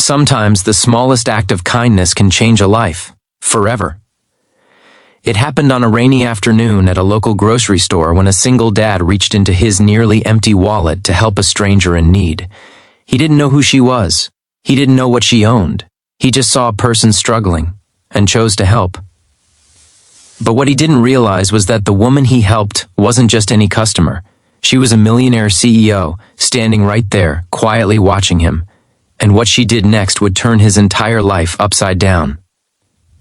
Sometimes the smallest act of kindness can change a life, forever. It happened on a rainy afternoon at a local grocery store when a single dad reached into his nearly empty wallet to help a stranger in need. He didn't know who she was. He didn't know what she owned. He just saw a person struggling and chose to help. But what he didn't realize was that the woman he helped wasn't just any customer. She was a millionaire CEO, standing right there, quietly watching him. And what she did next would turn his entire life upside down.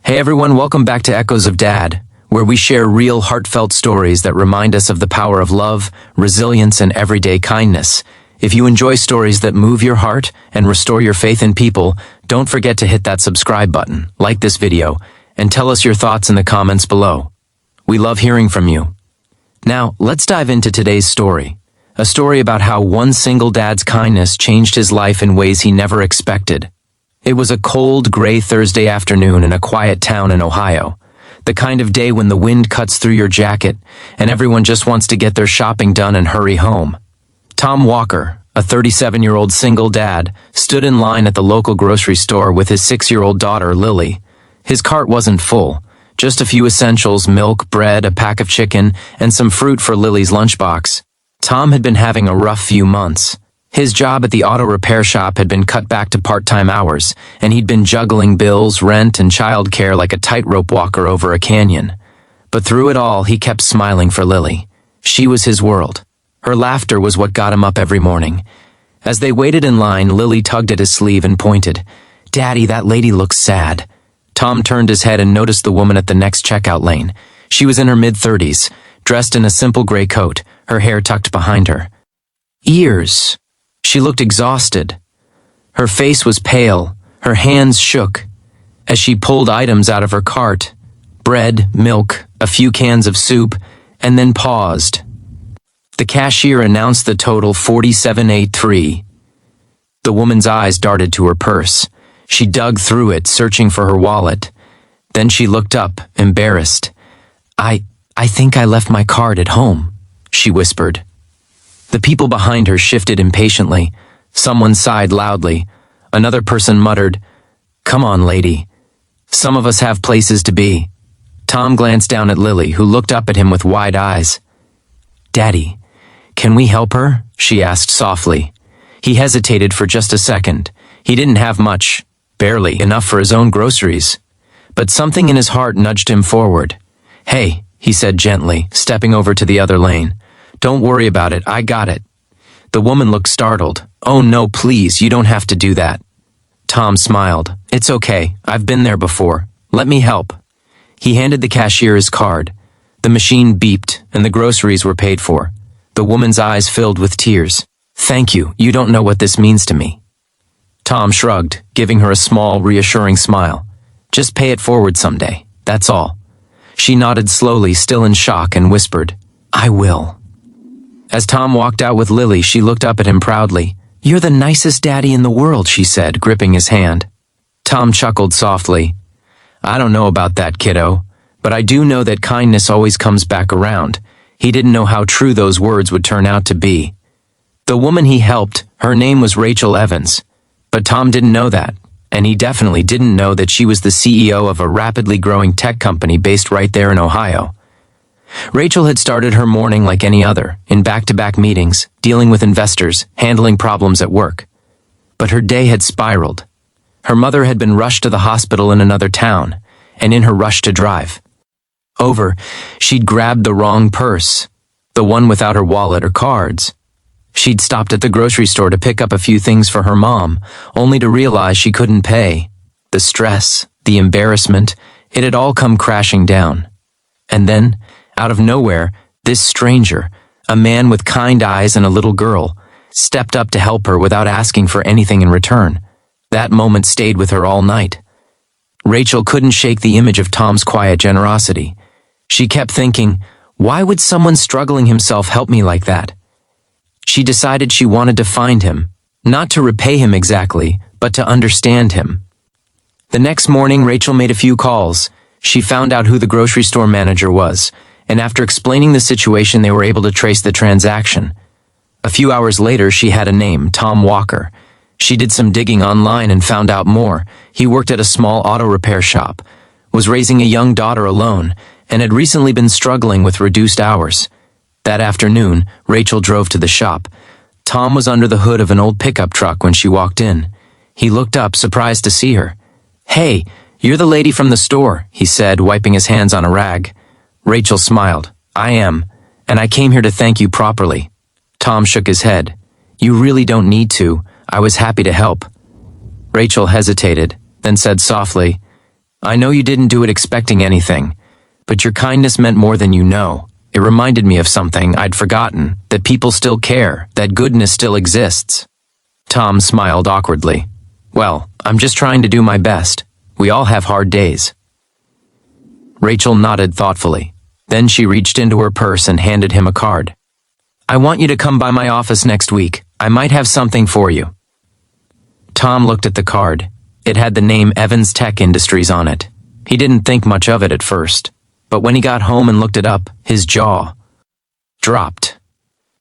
Hey everyone, welcome back to Echoes of Dad, where we share real heartfelt stories that remind us of the power of love, resilience, and everyday kindness. If you enjoy stories that move your heart and restore your faith in people, don't forget to hit that subscribe button, like this video, and tell us your thoughts in the comments below. We love hearing from you. Now, let's dive into today's story. A story about how one single dad's kindness changed his life in ways he never expected. It was a cold, gray Thursday afternoon in a quiet town in Ohio. The kind of day when the wind cuts through your jacket and everyone just wants to get their shopping done and hurry home. Tom Walker, a 37-year-old single dad, stood in line at the local grocery store with his 6-year-old daughter, Lily. His cart wasn't full. Just a few essentials, milk, bread, a pack of chicken, and some fruit for Lily's lunchbox. Tom had been having a rough few months. His job at the auto repair shop had been cut back to part-time hours, and he'd been juggling bills, rent, and childcare like a tightrope walker over a canyon. But through it all, he kept smiling for Lily. She was his world. Her laughter was what got him up every morning. As they waited in line, Lily tugged at his sleeve and pointed. "Daddy, that lady looks sad." Tom turned his head and noticed the woman at the next checkout lane. She was in her mid-30s, dressed in a simple gray coat, her hair tucked behind her. Ears. She looked exhausted. Her face was pale, her hands shook. As she pulled items out of her cart, bread, milk, a few cans of soup, and then paused. The cashier announced the total $47.83. The woman's eyes darted to her purse. She dug through it, searching for her wallet. Then she looked up, embarrassed. I think I left my card at home," she whispered. The people behind her shifted impatiently. Someone sighed loudly. Another person muttered, "Come on, lady. Some of us have places to be." Tom glanced down at Lily, who looked up at him with wide eyes. "Daddy, can we help her?" she asked softly. He hesitated for just a second. He didn't have much, barely enough for his own groceries. But something in his heart nudged him forward. "Hey," he said gently, stepping over to the other lane. "Don't worry about it, I got it." The woman looked startled. "Oh no, please, you don't have to do that." Tom smiled. "It's okay, I've been there before. Let me help." He handed the cashier his card. The machine beeped, and the groceries were paid for. The woman's eyes filled with tears. "Thank you, you don't know what this means to me." Tom shrugged, giving her a small, reassuring smile. "Just pay it forward someday, that's all." She nodded slowly, still in shock, and whispered, "I will." As Tom walked out with Lily, she looked up at him proudly. "You're the nicest daddy in the world," she said, gripping his hand. Tom chuckled softly. "I don't know about that, kiddo, but I do know that kindness always comes back around." He didn't know how true those words would turn out to be. The woman he helped, her name was Rachel Evans. But Tom didn't know that, and he definitely didn't know that she was the CEO of a rapidly growing tech company based right there in Ohio. Rachel had started her morning like any other, in back-to-back meetings, dealing with investors, handling problems at work. But her day had spiraled. Her mother had been rushed to the hospital in another town, and in her rush to drive over, she'd grabbed the wrong purse, the one without her wallet or cards. She'd stopped at the grocery store to pick up a few things for her mom, only to realize she couldn't pay. The stress, the embarrassment, it had all come crashing down. And then, out of nowhere, this stranger, a man with kind eyes and a little girl, stepped up to help her without asking for anything in return. That moment stayed with her all night. Rachel couldn't shake the image of Tom's quiet generosity. She kept thinking, why would someone struggling himself help me like that? She decided she wanted to find him, not to repay him exactly, but to understand him. The next morning, Rachel made a few calls. She found out who the grocery store manager was, and after explaining the situation, they were able to trace the transaction. A few hours later, she had a name, Tom Walker. She did some digging online and found out more. He worked at a small auto repair shop, was raising a young daughter alone, and had recently been struggling with reduced hours. That afternoon, Rachel drove to the shop. Tom was under the hood of an old pickup truck when she walked in. He looked up, surprised to see her. "Hey, you're the lady from the store," he said, wiping his hands on a rag. Rachel smiled. "I am, and I came here to thank you properly." Tom shook his head. "You really don't need to. I was happy to help." Rachel hesitated, then said softly, "I know you didn't do it expecting anything, but your kindness meant more than you know. It reminded me of something I'd forgotten, that people still care, that goodness still exists." Tom smiled awkwardly. "Well, I'm just trying to do my best. We all have hard days." Rachel nodded thoughtfully. Then she reached into her purse and handed him a card. "I want you to come by my office next week. I might have something for you." Tom looked at the card. It had the name Evans Tech Industries on it. He didn't think much of it at first, but when he got home and looked it up, his jaw dropped.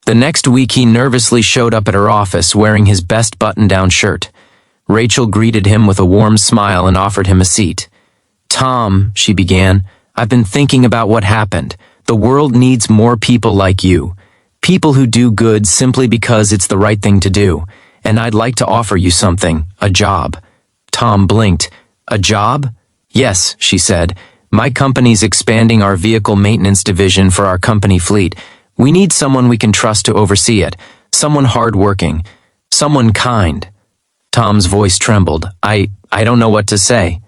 The next week he nervously showed up at her office wearing his best button-down shirt. Rachel greeted him with a warm smile and offered him a seat. "Tom," she began, "I've been thinking about what happened. The world needs more people like you. People who do good simply because it's the right thing to do. And I'd like to offer you something, a job." Tom blinked. "A job?" "Yes," she said. "My company's expanding our vehicle maintenance division for our company fleet. We need someone we can trust to oversee it. Someone hardworking. Someone kind." Tom's voice trembled. I don't know what to say."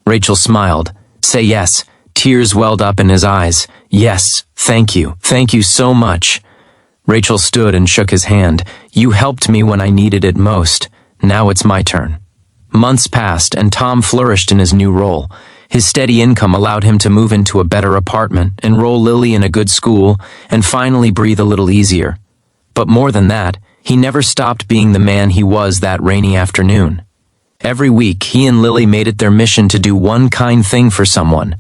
Rachel smiled. "Say yes." Tears welled up in his eyes. "Yes, thank you. Thank you so much." Rachel stood and shook his hand. "You helped me when I needed it most. Now it's my turn." Months passed and Tom flourished in his new role. His steady income allowed him to move into a better apartment, enroll Lily in a good school, and finally breathe a little easier. But more than that, he never stopped being the man he was that rainy afternoon. Every week, he and Lily made it their mission to do one kind thing for someone: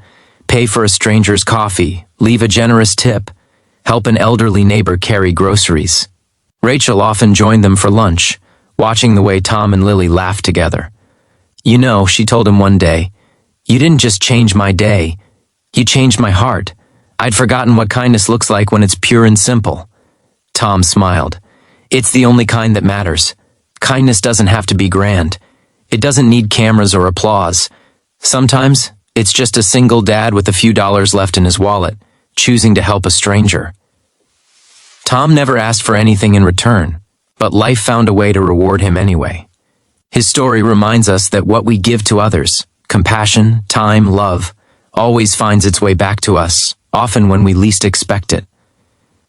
pay for a stranger's coffee, leave a generous tip, help an elderly neighbor carry groceries. Rachel often joined them for lunch, watching the way Tom and Lily laughed together. "You know," she told him one day, "you didn't just change my day, you changed my heart. I'd forgotten what kindness looks like when it's pure and simple." Tom smiled. "It's the only kind that matters. Kindness doesn't have to be grand. It doesn't need cameras or applause. Sometimes, it's just a single dad with a few dollars left in his wallet, choosing to help a stranger." Tom never asked for anything in return, but life found a way to reward him anyway. His story reminds us that what we give to others, compassion, time, love, always finds its way back to us, often when we least expect it.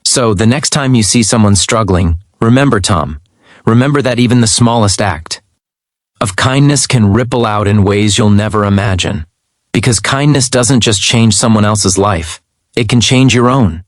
So, the next time you see someone struggling, remember Tom. Remember that even the smallest act of kindness can ripple out in ways you'll never imagine. Because kindness doesn't just change someone else's life, it can change your own.